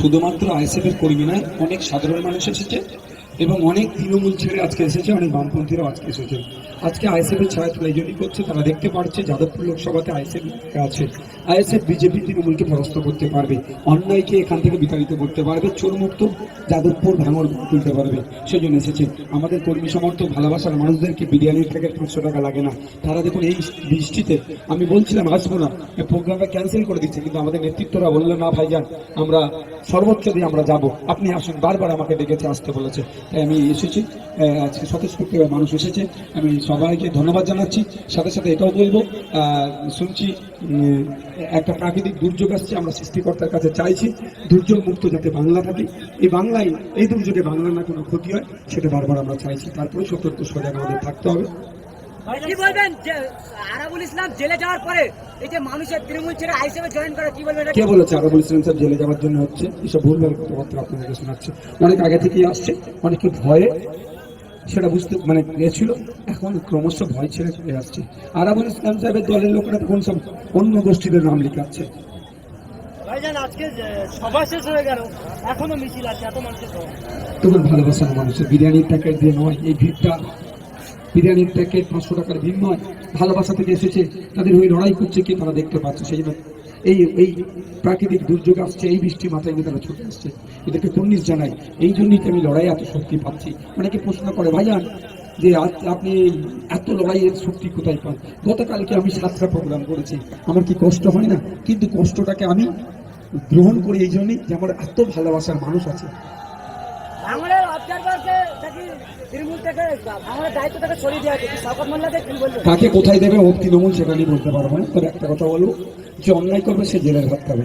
শুধুমাত্র আইএসএফ এর কর্মী নয়, অনেক সাধারণ মানুষ এসেছে এবং অনেক তৃণমূল ছেড়ে আজকে এসেছে, অনেক বামপন্থীরাও আজকে এসেছে। আজকে আইএসএফ এর ছায়া তুলে এই জন্যই করছে, তারা দেখতে পাচ্ছে যাদবপুর লোকসভাতে আইএসএফ আছে। আইএসএফ বিজেপি তৃণমূলকে পরাস্ত করতে পারবে, অন্যায়কে এখান থেকে বিতাড়িত করতে পারবে, চোরমুক্ত যাদবপুর ভাঙর তুলতে পারবে, সেজন্য এসেছে। আমাদের কর্মী সমর্থক ভালোবাসার মানুষদেরকে বিরিয়ানির থেকে 500 টাকা লাগে না। তারা দেখুন এই বৃষ্টিতে, আমি বলছিলাম আসবো না, প্রোগ্রামটা ক্যান্সেল করে দিচ্ছে, কিন্তু আমাদের নেতৃত্বরা বললো না ভাইজান, আমরা সর্বোচ্চ দিয়ে আমরা যাব, আপনি আসুন। বারবার আমাকে ডেকেছে, আসতে বলেছে, তাই আমি এসেছি। আজকে স্বতঃস্ফূর্ত মানুষ এসেছে, আমি সবাইকে ধন্যবাদ জানাচ্ছি। সাথে সাথে এটাও বলবো, শুনছি একটা প্রাকৃতিক দুর্যোগ আসছে, আমরা সৃষ্টিকর্তার কাছে চাইছি দুর্যোগ মুক্ত যাতে বাংলা থাকে, এই বাংলায় এই দুর্যোগে বাংলার না কোনো ক্ষতি হয়, সেটা বারবার আমরা চাইছি। তারপরে সতর্ক সজাগ আমাদের থাকতে হবে। কি বলবেন আরাবুল ইসলাম জেলে যাওয়ার পরে এই যে মানুষের তৃণমূল ছেড়ে আইএসএফে জয়েন করে, কি বলবেন? কে বলেছে আরাবুল ইসলাম স্যার জেলে যাওয়ার জন্য হচ্ছে? এসব ভুলভাল কথাবার্তা আপনাদেরকে শোনাচ্ছে। অনেক আগে থেকেই আসছে, অনেকে ভয়ে সেটা বুঝতে গেছিল, এখন ক্রমশ ভয় ছেড়ে চলে আসছে। আরাবুল ইসলাম সাহেবের দলের লোকেরা তখন সব অন্য গোষ্ঠীদের নাম লিখাচ্ছে। ভাইজান আজকে সভা শেষ হয়ে গেল, এখনো মিছিল আছে, এত মানুষের তখন ভালোবাসার মানুষের বিরিয়ানির প্যাকেট দিয়ে নয়, এই ভিড়টা বিরিয়ানির প্যাকেট 500 টাকার ভিড় নয়, ভালোবাসা থেকে এসেছে, তাদের হয়ে লড়াই করছে, কি তারা দেখতে পাচ্ছে। সেই জন্য এই প্রাকৃতিক দুর্যোগ আসছে, এই বৃষ্টি মাথায় নিয়ে তারা ছুটে আসছে, এদেরকে কুর্নিশ জানাই। এই জন্যই আমি লড়াই এত শক্তি পাচ্ছি। অনেকে প্রশ্ন করে ভাইজান যে আপনি এত লড়াইয়ের শক্তি কোথায় পান? গতকালকে আমি 7টা প্রোগ্রাম করেছি, আমার কি কষ্ট হয় না? কিন্তু কষ্টটাকে আমি গ্রহণ করি এই জন্যই যে আমার এত ভালোবাসার মানুষ আছে। কাকে কোথায় দেবে ও তৃণমূল সেটা নিয়ে বলতে পারবো না, তবে একটা কথা বলবো, যে অন্যায় করবে সে জেলের ভাত খাবে।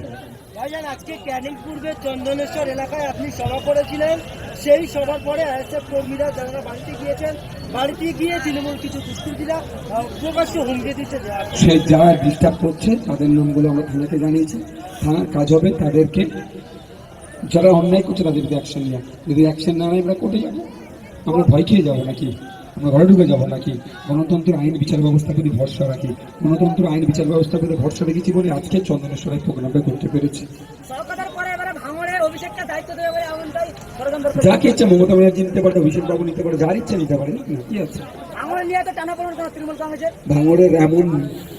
ভাইজান আজকে ক্যানিং পূর্বে চন্দনেশ্বর এলাকায় আপনি সভা করেছিলেন, সেই সভার পরে আইএসএফ কর্মীরা যারা বাড়িতে গিয়েছেন, বাড়িতে গিয়ে তৃণমূল কিছু দুষ্কৃতীরা প্রকাশ্যে হুমকি দিচ্ছে, সে যারা ডিস্টার্ব করছে তাদের নামগুলো আমরা থানাকে জানিয়েছি। থানার কাজ হবে তাদেরকে, যারা অন্যায় করছে তাদের যদি অ্যাকশন নেওয়া। যদি অ্যাকশন না নেয় আমরা কোর্টে যাবো, আমরা ভয় খেয়ে যাবো নাকি? আমরা ঘরে ঢুকে যাবো নাকি? গণতন্ত্র আইন বিচার ব্যবস্থা প্রতি ভরসা রাখি, গণতন্ত্র আইন বিচার ব্যবস্থা প্রতি ভরসা রেখেছি বলে আজকে চন্দনেশ্বরের প্রোগ্রামটা করতে পেরেছি। যাকে ইচ্ছা মমতা ব্যানার্জি নিতে পারে, অভিষেক বাবু নিতে পারে, যার ইচ্ছা নিতে পারে, কি আছে? ভাঙড়ের এমন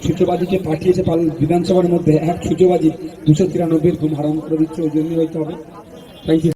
ছুচোবাজিকে পাঠিয়েছে বিধানসভার মধ্যে, এক ছুচোবাজি 293 ঘুম হারাম করে দিচ্ছে, ওই জন্যই হয়তো হবে। Thank you.